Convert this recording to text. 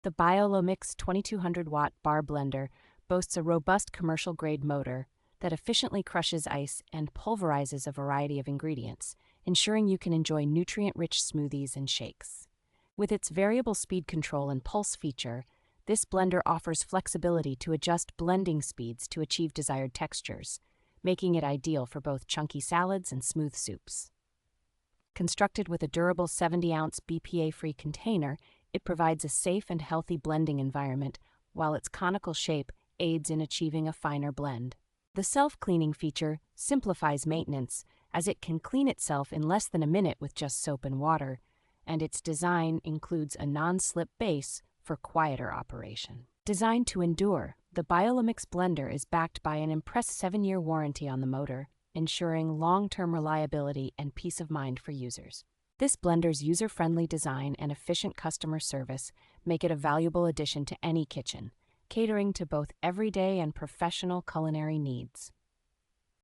The BioloMix 2200W bar blender boasts a robust commercial-grade motor that efficiently crushes ice and pulverizes a variety of ingredients, ensuring you can enjoy nutrient-rich smoothies and shakes. With its variable speed control and pulse feature, this blender offers flexibility to adjust blending speeds to achieve desired textures, making it ideal for both chunky salads and smooth soups. Constructed with a durable 70-ounce BPA-free container, it provides a safe and healthy blending environment, while its conical shape aids in achieving a finer blend. The self-cleaning feature simplifies maintenance, as it can clean itself in less than a minute with just soap and water, and its design includes a non-slip base for quieter operation. Designed to endure, the BioloMix blender is backed by an impressive 7-year warranty on the motor, ensuring long-term reliability and peace of mind for users. This blender's user-friendly design and efficient customer service make it a valuable addition to any kitchen, catering to both everyday and professional culinary needs.